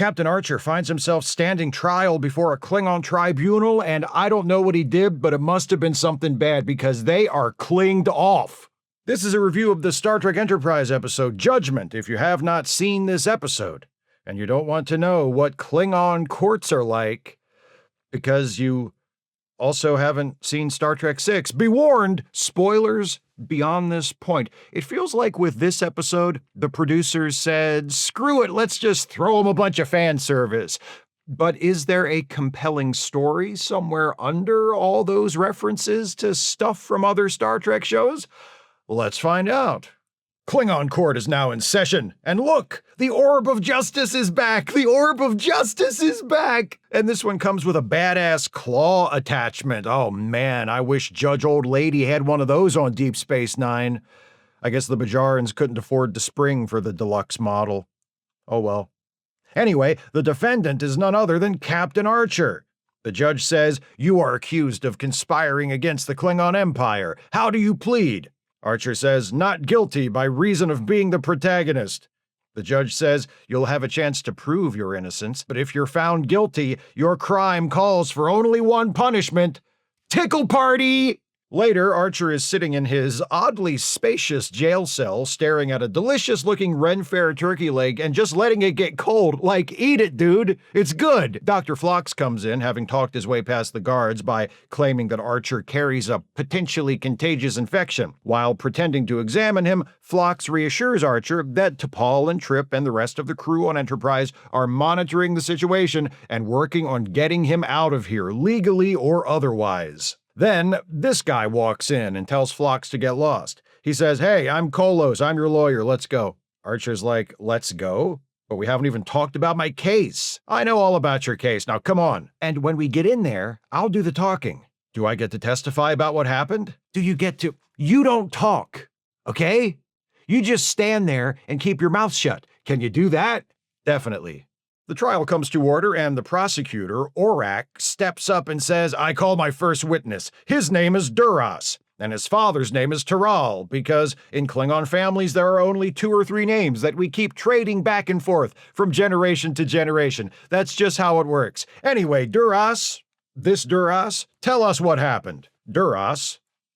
Captain Archer finds himself standing trial before a Klingon tribunal, and I don't know what he did, but it must have been something bad because they are clinged off. This is a review of the Star Trek Enterprise episode Judgment if you have not seen this episode, and you don't want to know what Klingon courts are like because you also haven't seen Star Trek VI. Be warned, spoilers beyond this point. It feels like with this episode, the producers said, screw it, let's just throw them a bunch of fan service. But is there a compelling story somewhere under all those references to stuff from other Star Trek shows? Let's find out. Klingon Court is now in session, and look, the Orb of Justice is back! The Orb of Justice is back! And this one comes with a badass claw attachment. Oh man, I wish Judge Old Lady had one of those on Deep Space Nine. I guess the Bajarans couldn't afford to spring for the deluxe model. Oh well. Anyway, the defendant is none other than Captain Archer. The judge says, "You are accused of conspiring against the Klingon Empire. How do you plead?" Archer says, "Not guilty by reason of being the protagonist." The judge says, "You'll have a chance to prove your innocence, but if you're found guilty, your crime calls for only one punishment: tickle party!" Later, Archer is sitting in his oddly spacious jail cell, staring at a delicious-looking Ren Fair turkey leg and just letting it get cold. Like, eat it, dude. It's good. Dr. Phlox comes in, having talked his way past the guards by claiming that Archer carries a potentially contagious infection. While pretending to examine him, Phlox reassures Archer that T'Pol and Trip and the rest of the crew on Enterprise are monitoring the situation and working on getting him out of here, legally or otherwise. Then, this guy walks in and tells Phlox to get lost. He says, "Hey, I'm Kolos, I'm your lawyer, let's go." Archer's like, "Let's go? But we haven't even talked about my case." "I know all about your case, now come on. And when we get in there, I'll do the talking." "Do I get to testify about what happened?" "Do you get to—" "You don't talk, okay? You just stand there and keep your mouth shut. Can you do that?" "Definitely." The trial comes to order, and the prosecutor, Orak, steps up and says, "I call my first witness. His name is Duras, and his father's name is Taral, because in Klingon families there are only 2 or 3 names that we keep trading back and forth from generation to generation. That's just how it works. Anyway, Duras, tell us what happened."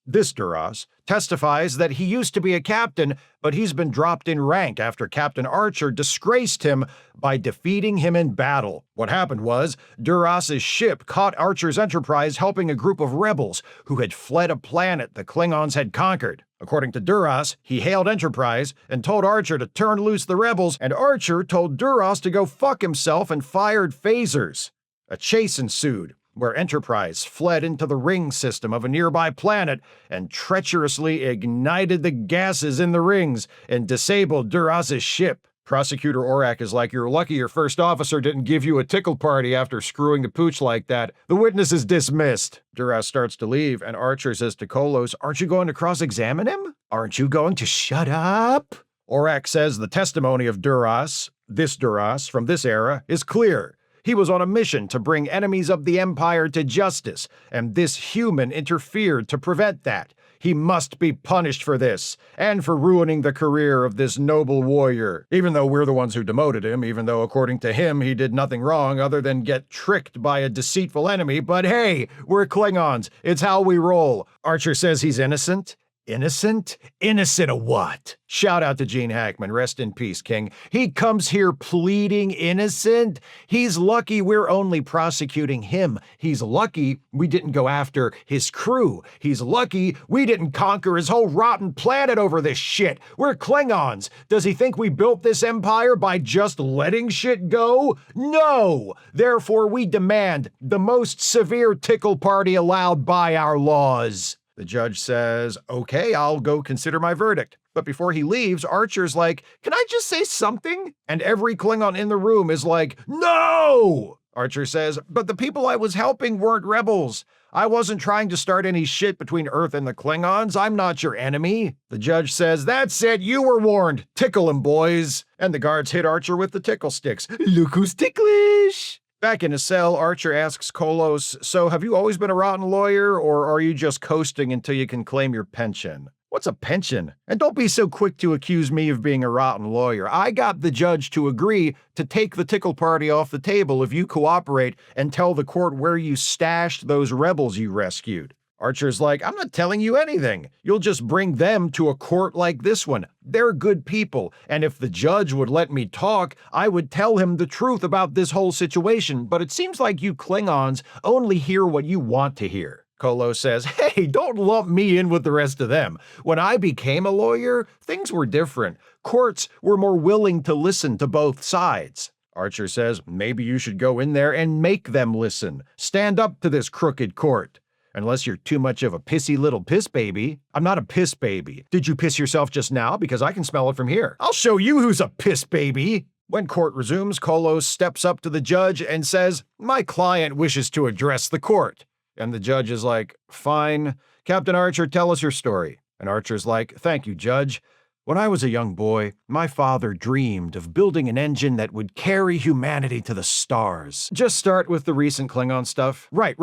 This Duras, testifies that he used to be a captain, but he's been dropped in rank after Captain Archer disgraced him by defeating him in battle. What happened was, Duras's ship caught Archer's Enterprise helping a group of rebels who had fled a planet the Klingons had conquered. According to Duras, he hailed Enterprise and told Archer to turn loose the rebels, and Archer told Duras to go fuck himself and fired phasers. A chase ensued, where Enterprise fled into the ring system of a nearby planet and treacherously ignited the gases in the rings and disabled Duras's ship. Prosecutor Orak is like, "You're lucky your first officer didn't give you a tickle party after screwing the pooch like that. The witness is dismissed." Duras starts to leave, and Archer says to Kolos, "Aren't you going to cross-examine him? Aren't you going to shut up?" Orak says the testimony of Duras, this Duras from this era, is clear. He was on a mission to bring enemies of the Empire to justice, and this human interfered to prevent that. He must be punished for this, and for ruining the career of this noble warrior, even though we're the ones who demoted him, even though according to him he did nothing wrong other than get tricked by a deceitful enemy. But hey, we're Klingons. It's how we roll. Archer says he's innocent. Innocent? Innocent of what? Shout out to Gene Hackman. Rest in peace, King. He comes here pleading innocent. He's lucky we're only prosecuting him. He's lucky we didn't go after his crew. He's lucky we didn't conquer his whole rotten planet over this shit. We're Klingons. Does he think we built this empire by just letting shit go? No! Therefore, we demand the most severe tickle party allowed by our laws. The judge says, "Okay, I'll go consider my verdict." But before he leaves, Archer's like, "Can I just say something?" And every Klingon in the room is like, "No!" Archer says, "But the people I was helping weren't rebels. I wasn't trying to start any shit between Earth and the Klingons. I'm not your enemy." The judge says, "That's it, you were warned. Tickle him, boys." And the guards hit Archer with the tickle sticks. Look who's ticklish. Back in his cell, Archer asks Kolos, "So have you always been a rotten lawyer, or are you just coasting until you can claim your pension?" What's a pension? And don't be so quick to accuse me of being a rotten lawyer. I got the judge to agree to take the tickle party off the table if you cooperate and tell the court where you stashed those rebels you rescued. Archer's like, I'm not telling you anything. You'll just bring them to a court like this one. They're good people, and if the judge would let me talk, I would tell him the truth about this whole situation, but it seems like you Klingons only hear what you want to hear. Kolo says, hey, don't lump me in with the rest of them. When I became a lawyer, things were different. Courts were more willing to listen to both sides. Archer says, maybe you should go in there and make them listen. Stand up to this crooked court. Unless you're too much of a pissy little piss baby. I'm not a piss baby. Did you piss yourself just now? Because I can smell it from here. I'll show you who's a piss baby. When court resumes, Kolo steps up to the judge and says, my client wishes to address the court. And the judge is like, fine. Captain Archer, tell us your story. And Archer's like, thank you, Judge. When I was a young boy, my father dreamed of building an engine that would carry humanity to the stars. Just start with the recent Klingon stuff. Right.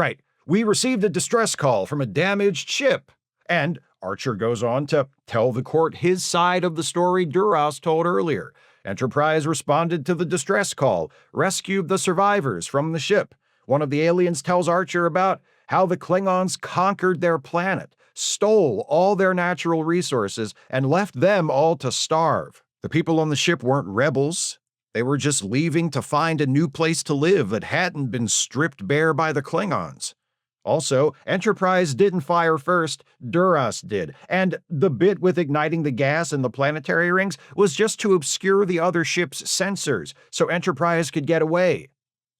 We received a distress call from a damaged ship. And Archer goes on to tell the court his side of the story Duras told earlier. Enterprise responded to the distress call, rescued the survivors from the ship. One of the aliens tells Archer about how the Klingons conquered their planet, stole all their natural resources, and left them all to starve. The people on the ship weren't rebels. They were just leaving to find a new place to live that hadn't been stripped bare by the Klingons. Also, Enterprise didn't fire first, Duras did, and the bit with igniting the gas in the planetary rings was just to obscure the other ship's sensors so Enterprise could get away.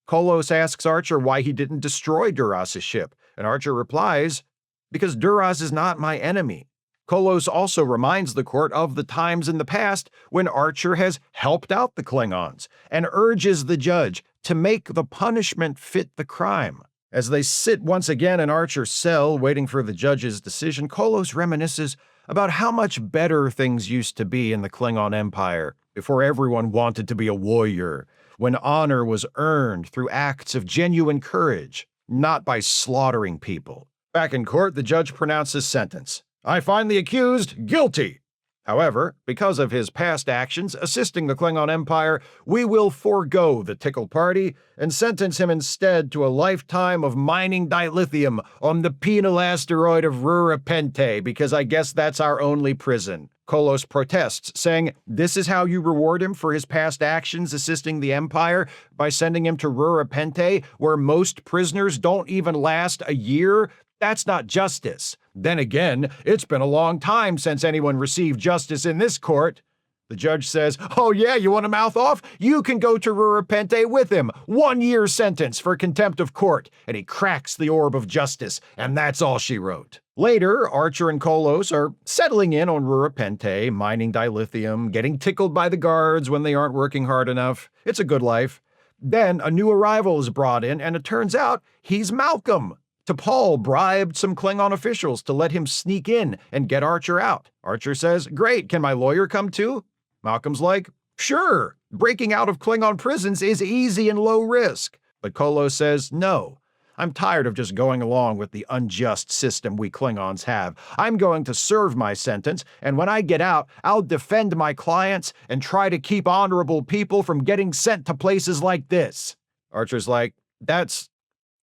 Kolos asks Archer why he didn't destroy Duras' ship, and Archer replies, because Duras is not my enemy. Kolos also reminds the court of the times in the past when Archer has helped out the Klingons, and urges the judge to make the punishment fit the crime. As they sit once again in Archer's cell waiting for the judge's decision, Kolos reminisces about how much better things used to be in the Klingon Empire before everyone wanted to be a warrior, when honor was earned through acts of genuine courage, not by slaughtering people. Back in court, the judge pronounces sentence. I find the accused guilty. However, because of his past actions assisting the Klingon Empire, we will forego the tickle party and sentence him instead to a lifetime of mining dilithium on the penal asteroid of Rura Penthe, because I guess that's our only prison. Kolos protests, saying, this is how you reward him for his past actions assisting the Empire, by sending him to Rura Penthe, where most prisoners don't even last a year? That's not justice. Then again, it's been a long time since anyone received justice in this court. The judge says, oh yeah, you want to mouth off? You can go to Rura Penthe with him. 1 year sentence for contempt of court. And he cracks the orb of justice, and that's all she wrote. Later, Archer and Kolos are settling in on Rura Penthe, mining dilithium, getting tickled by the guards when they aren't working hard enough. It's a good life. Then a new arrival is brought in, and it turns out he's Malcolm. T'Pol bribed some Klingon officials to let him sneak in and get Archer out. Archer says, great, can my lawyer come too? Malcolm's like, sure, breaking out of Klingon prisons is easy and low risk. But Kolos says, no, I'm tired of just going along with the unjust system we Klingons have. I'm going to serve my sentence, and when I get out, I'll defend my clients and try to keep honorable people from getting sent to places like this. Archer's like, that's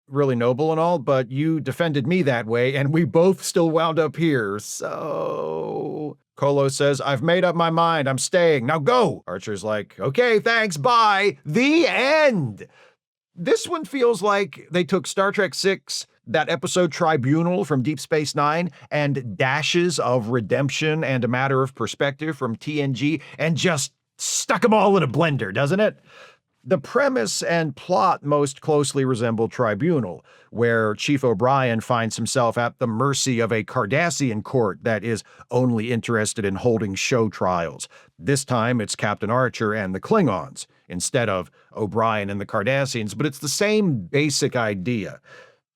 really noble and all, but you defended me that way, and we both still wound up here, so... Kolos says, I've made up my mind, I'm staying, now go! Archer's like, okay, thanks, bye! The end! This one feels like they took Star Trek VI, that episode Tribunal from Deep Space Nine, and dashes of Redemption and A Matter of Perspective from TNG, and just stuck them all in a blender, doesn't it? The premise and plot most closely resemble Tribunal, where Chief O'Brien finds himself at the mercy of a Cardassian court that is only interested in holding show trials. This time it's Captain Archer and the Klingons, instead of O'Brien and the Cardassians, but it's the same basic idea.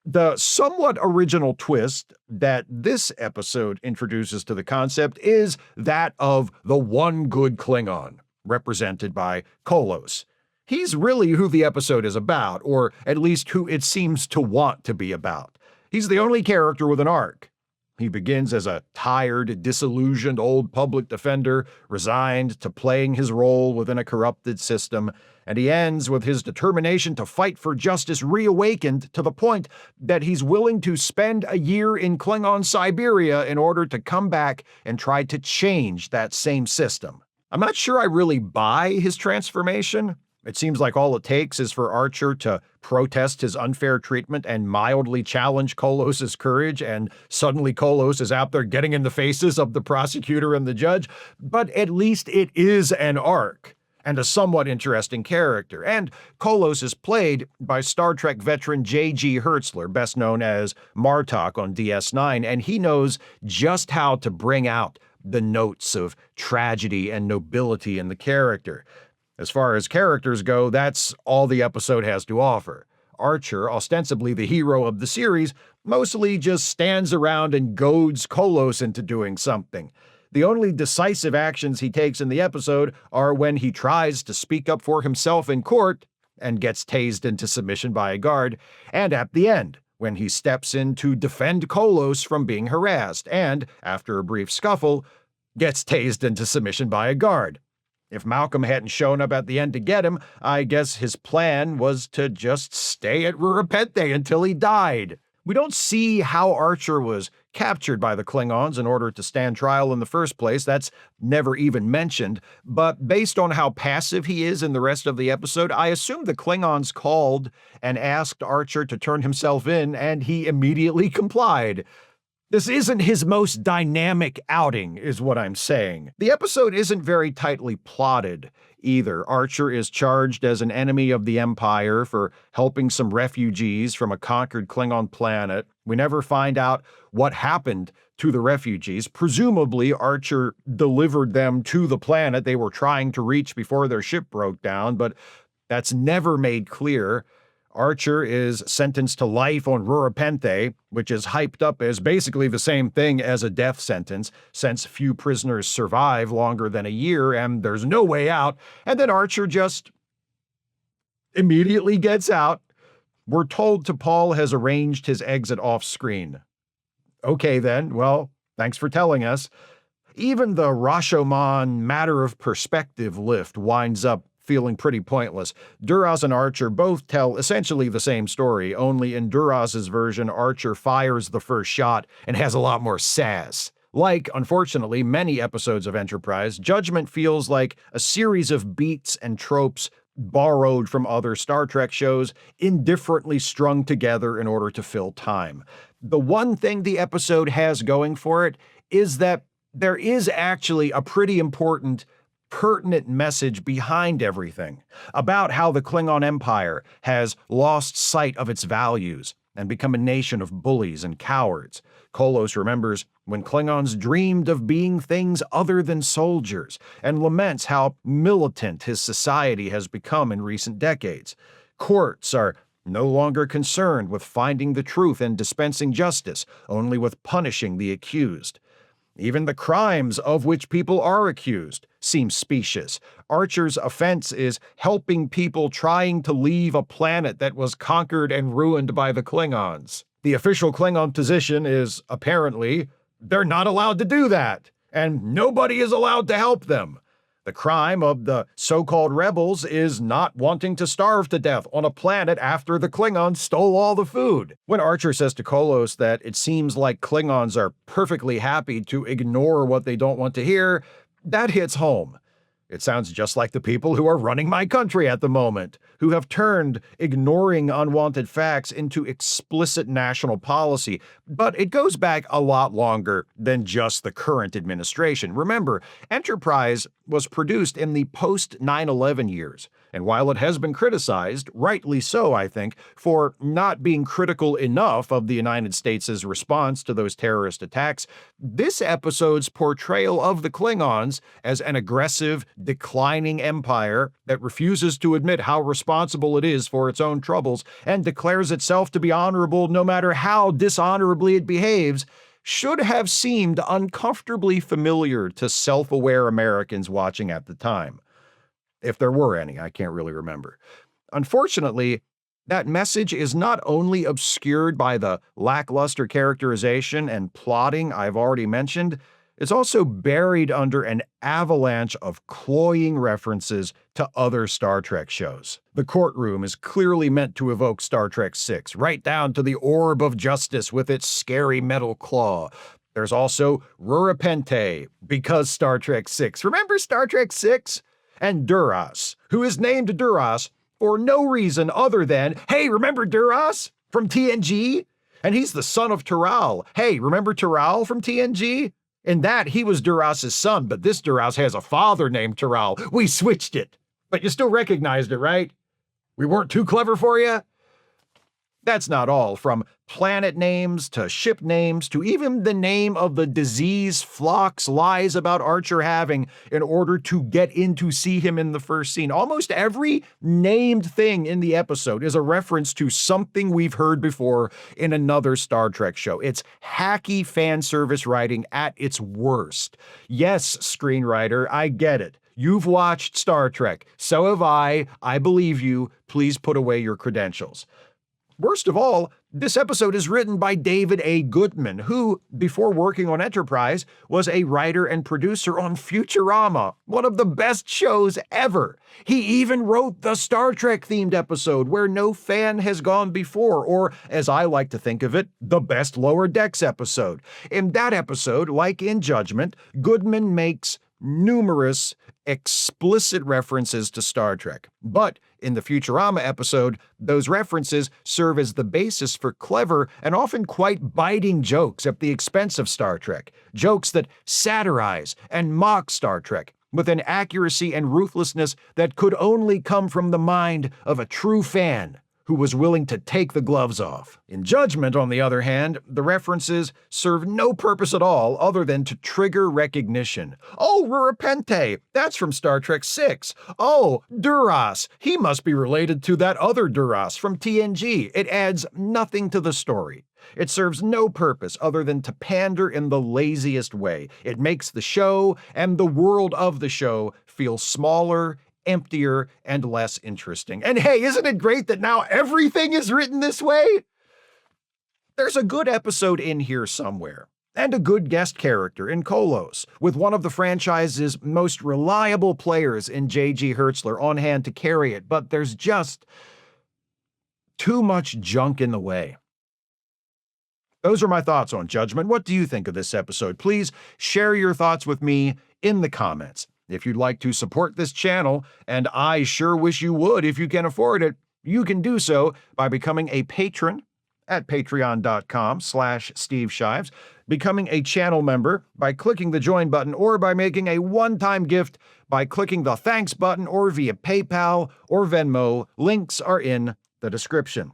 The somewhat original twist that this episode introduces to the concept is that of the one good Klingon, represented by Kolos. He's really who the episode is about, or at least who it seems to want to be about. He's the only character with an arc. He begins as a tired, disillusioned old public defender, resigned to playing his role within a corrupted system, and he ends with his determination to fight for justice reawakened to the point that he's willing to spend a year in Klingon Siberia in order to come back and try to change that same system. I'm not sure I really buy his transformation. It seems like all it takes is for Archer to protest his unfair treatment and mildly challenge Kolos's courage, and suddenly Kolos is out there getting in the faces of the prosecutor and the judge. But at least it is an arc, and a somewhat interesting character. And Kolos is played by Star Trek veteran J.G. Hertzler, best known as Martok on DS9, and he knows just how to bring out the notes of tragedy and nobility in the character. As far as characters go, that's all the episode has to offer. Archer, ostensibly the hero of the series, mostly just stands around and goads Kolos into doing something. The only decisive actions he takes in the episode are when he tries to speak up for himself in court and gets tased into submission by a guard, and at the end, when he steps in to defend Kolos from being harassed and, after a brief scuffle, gets tased into submission by a guard. If Malcolm hadn't shown up at the end to get him, I guess his plan was to just stay at Rura Penthe until he died. We don't see how Archer was captured by the Klingons in order to stand trial in the first place. That's never even mentioned. But based on how passive he is in the rest of the episode, I assume the Klingons called and asked Archer to turn himself in, and he immediately complied. This isn't his most dynamic outing, is what I'm saying. The episode isn't very tightly plotted either. Archer is charged as an enemy of the Empire for helping some refugees from a conquered Klingon planet. We never find out what happened to the refugees. Presumably, Archer delivered them to the planet they were trying to reach before their ship broke down, but that's never made clear. Archer is sentenced to life on Rura Penthe, which is hyped up as basically the same thing as a death sentence, since few prisoners survive longer than a year and there's no way out, and then Archer just immediately gets out. We're told T'Pol has arranged his exit off-screen. Okay then, well, thanks for telling us. Even the Rashomon matter of perspective lift winds up feeling pretty pointless. Duras and Archer both tell essentially the same story, only in Duras's version, Archer fires the first shot and has a lot more sass. Like, unfortunately, many episodes of Enterprise, Judgment feels like a series of beats and tropes borrowed from other Star Trek shows, indifferently strung together in order to fill time. The one thing the episode has going for it is that there is actually a pretty important pertinent message behind everything about how the Klingon Empire has lost sight of its values and become a nation of bullies and cowards. Kolos remembers when Klingons dreamed of being things other than soldiers and laments how militant his society has become in recent decades. Courts are no longer concerned with finding the truth and dispensing justice, only with punishing the accused. Even the crimes of which people are accused seem specious. Archer's offense is helping people trying to leave a planet that was conquered and ruined by the Klingons. The official Klingon position is, apparently, they're not allowed to do that, and nobody is allowed to help them. The crime of the so-called rebels is not wanting to starve to death on a planet after the Klingons stole all the food. When Archer says to Kolos that it seems like Klingons are perfectly happy to ignore what they don't want to hear, that hits home. It sounds just like the people who are running my country at the moment, who have turned ignoring unwanted facts into explicit national policy. But it goes back a lot longer than just the current administration. Remember, Enterprise was produced in the post-9/11 years, and while it has been criticized, rightly so, I think, for not being critical enough of the United States' response to those terrorist attacks, this episode's portrayal of the Klingons as an aggressive, declining empire that refuses to admit how responsible it is for its own troubles and declares itself to be honorable no matter how dishonorably it behaves, should have seemed uncomfortably familiar to self-aware Americans watching at the time. If there were any, I can't really remember. Unfortunately, That message is not only obscured by the lackluster characterization and plotting I've already mentioned, it's also buried under an avalanche of cloying references to other Star Trek shows. The Courtroom is clearly meant to evoke Star Trek VI, right down to the Orb of Justice with its scary metal claw. There's also Rura Penthe, because Star Trek VI. Remember Star Trek VI? And Duras, who is named Duras for no reason other than, hey, remember Duras from TNG? And he's the son of Taral. Hey, remember Taral from TNG? In that, he was Duras' son, but this Duras has a father named Taral. We switched it. But you still recognized it, right? We weren't too clever for you? That's not all. From planet names to ship names to even the name of the disease Phlox lies about Archer having in order to get in to see him in the first scene. Almost every named thing in the episode is a reference to something we've heard before in another Star Trek show. It's hacky fan service writing at its worst. Yes, screenwriter, I get it. You've watched Star Trek. So have I. I believe you. Please put away your credentials. Worst of all, this episode is written by David A. Goodman, who, before working on Enterprise, was a writer and producer on Futurama, one of the best shows ever. He even wrote the Star Trek-themed episode Where No Fan Has Gone Before, or, as I like to think of it, the best Lower Decks episode. In that episode, like in Judgment, Goodman makes numerous explicit references to Star Trek. But in the Futurama episode, those references serve as the basis for clever and often quite biting jokes at the expense of Star Trek. Jokes that satirize and mock Star Trek with an accuracy and ruthlessness that could only come from the mind of a true fan who was willing to take the gloves off. In Judgment, on the other hand, the references serve no purpose at all other than to trigger recognition. Oh, Rura Penthe, that's from Star Trek VI. Oh, Duras, he must be related to that other Duras from TNG. It adds nothing to the story. It serves no purpose other than to pander in the laziest way. It makes the show and the world of the show feel smaller, emptier, and less interesting. And hey, isn't it great that now everything is written this way? There's a good episode in here somewhere, and a good guest character in Kolos, with one of the franchise's most reliable players in J.G. Hertzler on hand to carry it, but there's just too much junk in the way. Those are my thoughts on Judgment. What do you think of this episode? Please share your thoughts with me in the comments. If you'd like to support this channel, and I sure wish you would if you can afford it, you can do so by becoming a patron at patreon.com/Steve Shives, becoming a channel member by clicking the join button, or by making a one-time gift by clicking the thanks button, or via PayPal or Venmo. Links are in the description.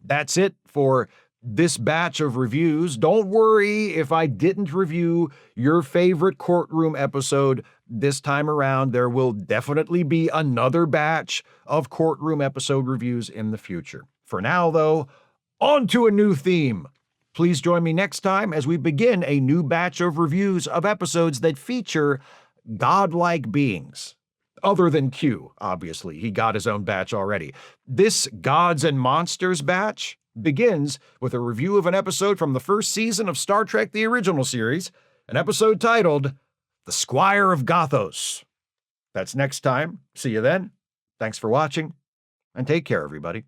That's it for this batch of reviews. Don't worry if I didn't review your favorite Courtroom episode this time around. There will definitely be another batch of Courtroom episode reviews in the future. For now, though, on to a new theme. Please join me next time as we begin a new batch of reviews of episodes that feature godlike beings. Other than Q, obviously. He got his own batch already. This Gods and Monsters batch begins with a review of an episode from the first season of Star Trek: The Original Series, an episode titled The Squire of Gothos. That's next time. See you then. Thanks for watching, and take care, everybody.